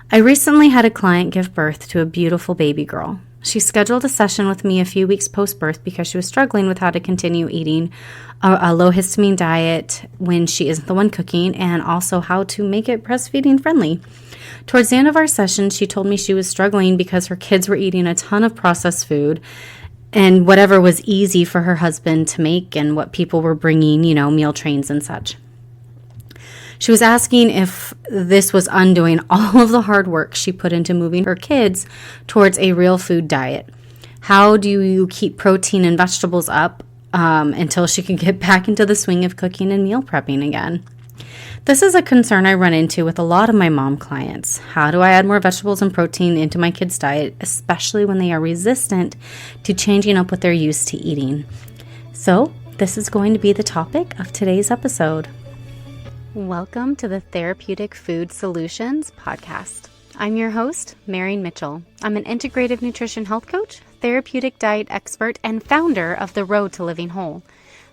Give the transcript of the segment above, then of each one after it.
I recently had a client give birth to a beautiful baby girl. She scheduled a session with me a few weeks post-birth because she was struggling with how to continue eating a low-histamine diet when she isn't the one cooking, and also how to make it breastfeeding friendly. Towards the end of our session, she told me she was struggling because her kids were eating a ton of processed food and whatever was easy for her husband to make and what people were bringing, meal trains and such. She was asking if this was undoing all of the hard work she put into moving her kids towards a real food diet. How do you keep protein and vegetables up until she can get back into the swing of cooking and meal prepping again? This is a concern I run into with a lot of my mom clients. How do I add more vegetables and protein into my kids' diet, especially when they are resistant to changing up what they're used to eating? So, this is going to be the topic of today's episode. Welcome to the Therapeutic Food Solutions podcast. I'm your host, Marian Mitchell. I'm an integrative nutrition health coach, therapeutic diet expert, and founder of The Road to Living Whole.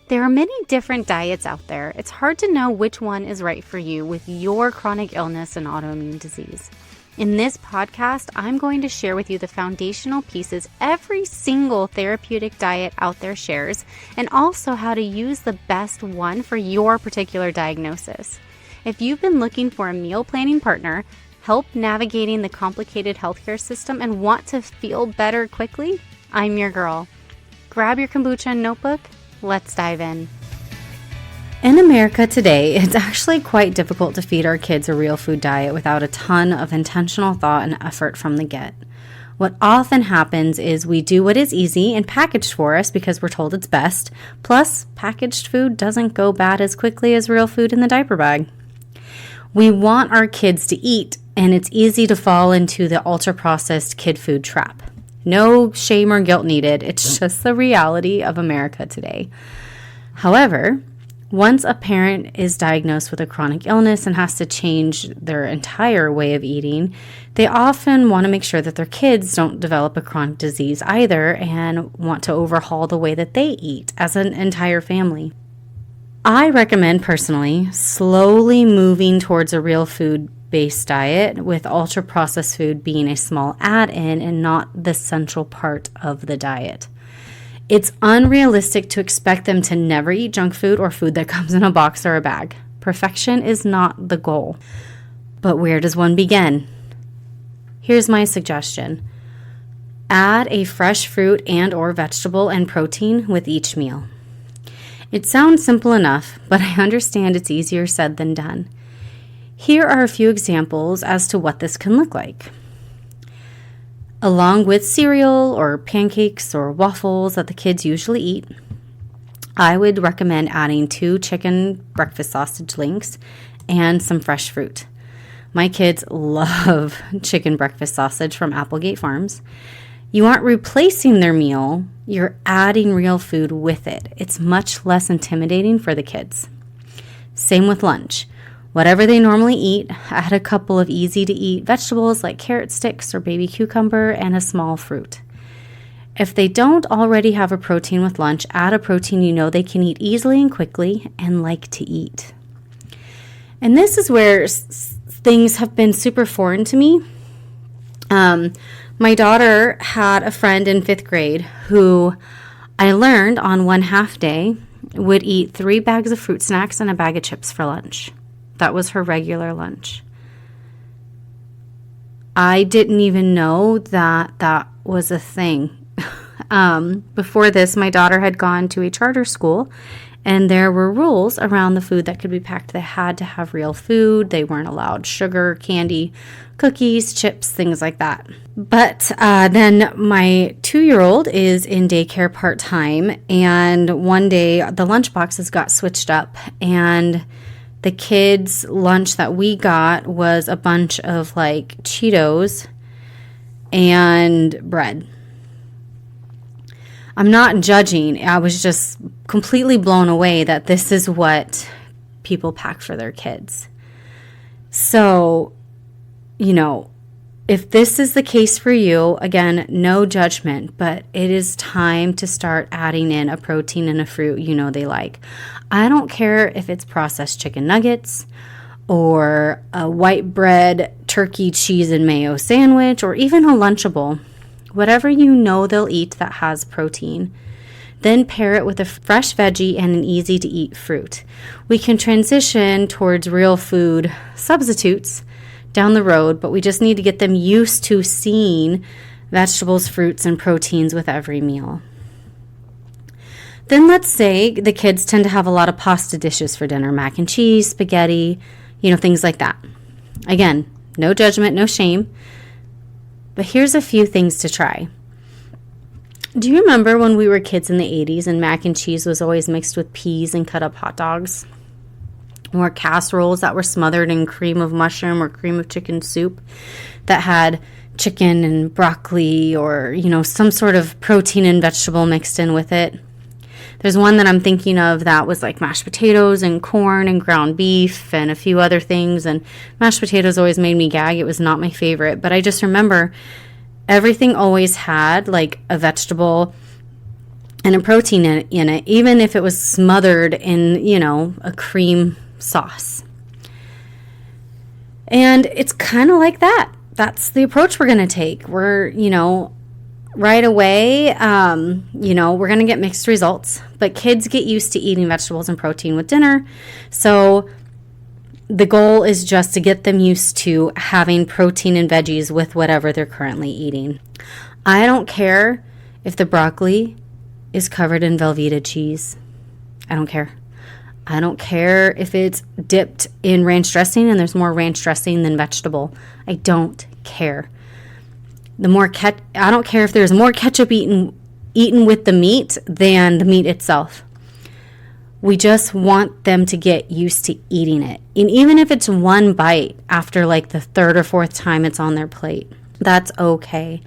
There are many different diets out there. It's hard to know which one is right for you with your chronic illness and autoimmune disease. In this podcast, I'm going to share with you the foundational pieces every single therapeutic diet out there shares, and also how to use the best one for your particular diagnosis. If you've been looking for a meal planning partner, help navigating the complicated healthcare system, and want to feel better quickly, I'm your girl. Grab your kombucha and notebook. Let's dive in. In America today, it's actually quite difficult to feed our kids a real food diet without a ton of intentional thought and effort from the get. What often happens is we do what is easy and packaged for us because we're told it's best, plus packaged food doesn't go bad as quickly as real food in the diaper bag. We want our kids to eat, and it's easy to fall into the ultra-processed kid food trap. No shame or guilt needed, it's just the reality of America today. However, once a parent is diagnosed with a chronic illness and has to change their entire way of eating, they often want to make sure that their kids don't develop a chronic disease either, and want to overhaul the way that they eat as an entire family. I recommend personally slowly moving towards a real food-based diet, with ultra-processed food being a small add-in and not the central part of the diet. It's unrealistic to expect them to never eat junk food or food that comes in a box or a bag. Perfection is not the goal. But where does one begin? Here's my suggestion. Add a fresh fruit and or vegetable and protein with each meal. It sounds simple enough, but I understand it's easier said than done. Here are a few examples as to what this can look like. Along with cereal or pancakes or waffles that the kids usually eat, I would recommend adding 2 chicken breakfast sausage links and some fresh fruit. My kids love chicken breakfast sausage from Applegate Farms. You aren't replacing their meal, you're adding real food with it. It's much less intimidating for the kids. Same with lunch. Whatever they normally eat, add a couple of easy-to-eat vegetables like carrot sticks or baby cucumber and a small fruit. If they don't already have a protein with lunch, add a protein you know they can eat easily and quickly and like to eat. And this is where things have been super foreign to me. My daughter had a friend in 5th grade who I learned on one half day would eat 3 bags of fruit snacks and a bag of chips for lunch. That was her regular lunch. I didn't even know that was a thing. Before this, my daughter had gone to a charter school, and there were rules around the food that could be packed. They had to have real food. They weren't allowed sugar, candy, cookies, chips, things like that. But then my 2-year-old is in daycare part-time, and one day the lunch boxes got switched up, and the kids' lunch that we got was a bunch of like Cheetos and bread. I'm not judging. I was just completely blown away that this is what people pack for their kids. So, if this is the case for you, again, no judgment, but it is time to start adding in a protein and a fruit they like. I don't care if it's processed chicken nuggets or a white bread, turkey, cheese, and mayo sandwich, or even a Lunchable. Whatever you know they'll eat that has protein. Then pair it with a fresh veggie and an easy-to-eat fruit. We can transition towards real food substitutes down the road, but we just need to get them used to seeing vegetables, fruits, and proteins with every meal. Then let's say the kids tend to have a lot of pasta dishes for dinner, mac and cheese, spaghetti, things like that. Again, no judgment, no shame. But here's a few things to try. Do you remember when we were kids in the 80s and mac and cheese was always mixed with peas and cut up hot dogs? Or casseroles that were smothered in cream of mushroom or cream of chicken soup that had chicken and broccoli or, some sort of protein and vegetable mixed in with it? There's one that I'm thinking of that was like mashed potatoes and corn and ground beef and a few other things. And mashed potatoes always made me gag. It was not my favorite. But I just remember everything always had like a vegetable and a protein in it, even if it was smothered in, a cream sauce. And it's kind of like that. That's the approach we're going to take. We're, right away, we're going to get mixed results, but kids get used to eating vegetables and protein with dinner. So the goal is just to get them used to having protein and veggies with whatever they're currently eating. I don't care if the broccoli is covered in Velveeta cheese. I don't care. I don't care if it's dipped in ranch dressing and there's more ranch dressing than vegetable. I don't care. I don't care if there's more ketchup eaten with the meat than the meat itself. We just want them to get used to eating it. And even if it's one bite after like the third or fourth time it's on their plate, that's okay.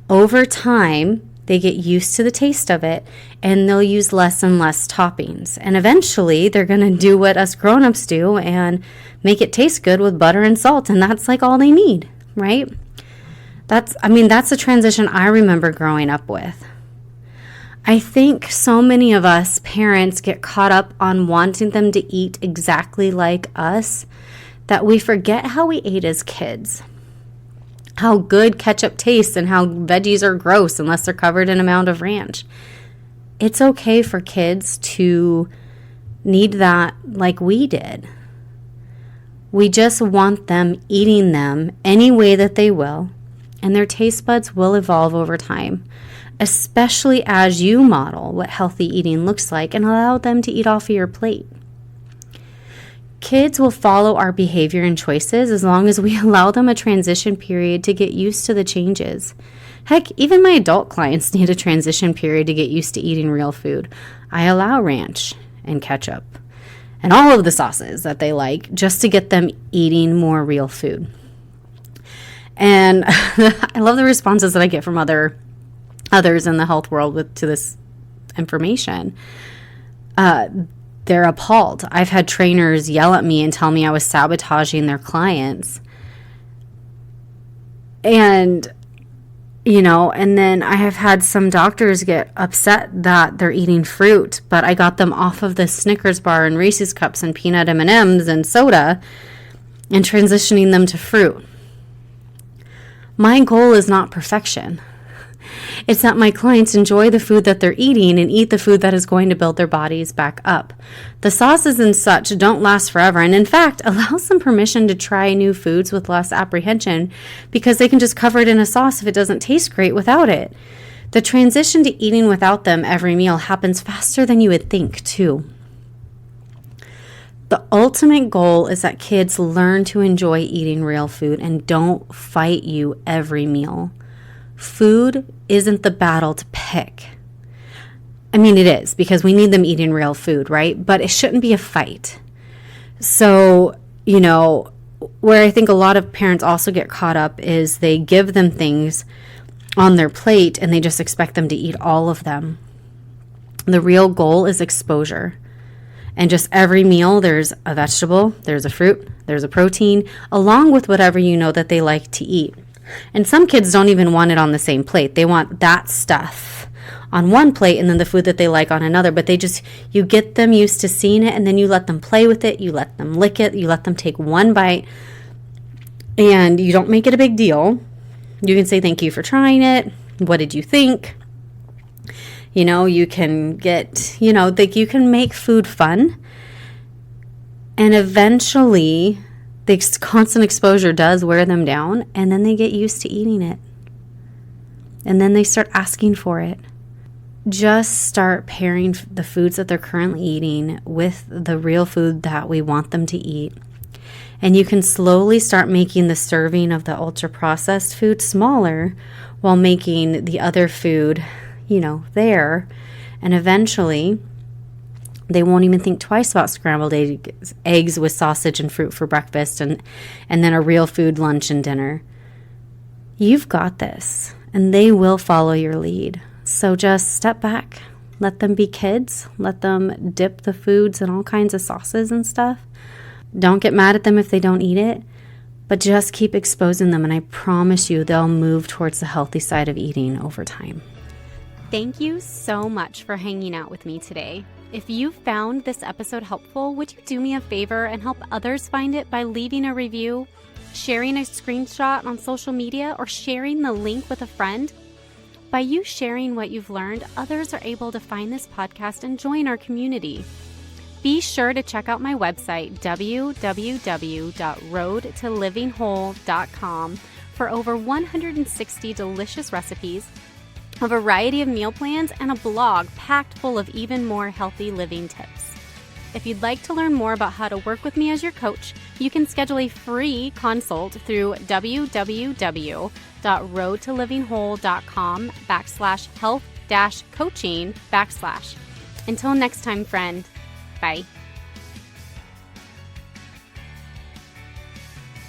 Over time, they get used to the taste of it and they'll use less and less toppings. And eventually they're going to do what us grown-ups do and make it taste good with butter and salt. And that's like all they need, right? That's a transition I remember growing up with. I think so many of us parents get caught up on wanting them to eat exactly like us that we forget how we ate as kids. How good ketchup tastes and how veggies are gross unless they're covered in a mound of ranch. It's okay for kids to need that like we did. We just want them eating them any way that they will, and their taste buds will evolve over time, especially as you model what healthy eating looks like and allow them to eat off of your plate. Kids will follow our behavior and choices as long as we allow them a transition period to get used to the changes. Heck, even my adult clients need a transition period to get used to eating real food. I allow ranch and ketchup and all of the sauces that they like just to get them eating more real food. And I love the responses that I get from others in the health world to this information. They're appalled. I've had trainers yell at me and tell me I was sabotaging their clients. And, and then I have had some doctors get upset that they're eating fruit, but I got them off of the Snickers bar and Reese's Cups and peanut M&Ms and soda and transitioning them to fruit. My goal is not perfection. It's that my clients enjoy the food that they're eating and eat the food that is going to build their bodies back up. The sauces and such don't last forever, and in fact, allows them permission to try new foods with less apprehension because they can just cover it in a sauce if it doesn't taste great without it. The transition to eating without them every meal happens faster than you would think, too. The ultimate goal is that kids learn to enjoy eating real food and don't fight you every meal. Food isn't the battle to pick. I mean, it is because we need them eating real food, right? But it shouldn't be a fight. So, where I think a lot of parents also get caught up is they give them things on their plate and they just expect them to eat all of them. The real goal is exposure. And just every meal, there's a vegetable, there's a fruit, there's a protein, along with whatever you know that they like to eat. And some kids don't even want it on the same plate. They want that stuff on one plate and then the food that they like on another, but you get them used to seeing it, and then you let them play with it, you let them lick it, you let them take one bite, and you don't make it a big deal. You can say thank you for trying it. What did you think? You can get, you can make food fun. And eventually, the constant exposure does wear them down, and then they get used to eating it. And then they start asking for it. Just start pairing the foods that they're currently eating with the real food that we want them to eat. And you can slowly start making the serving of the ultra-processed food smaller while making the other food, there. And eventually, they won't even think twice about scrambled eggs with sausage and fruit for breakfast and then a real food lunch and dinner. You've got this, and they will follow your lead. So just step back. Let them be kids. Let them dip the foods in all kinds of sauces and stuff. Don't get mad at them if they don't eat it, but just keep exposing them, and I promise you they'll move towards the healthy side of eating over time. Thank you so much for hanging out with me today. If you found this episode helpful, would you do me a favor and help others find it by leaving a review, sharing a screenshot on social media, or sharing the link with a friend? By you sharing what you've learned, others are able to find this podcast and join our community. Be sure to check out my website, www.roadtolivingwhole.com, for over 160 delicious recipes, a variety of meal plans, and a blog packed full of even more healthy living tips. If you'd like to learn more about how to work with me as your coach, you can schedule a free consult through www.roadtolivingwhole.com/health-coaching/. Until next time, friend. Bye.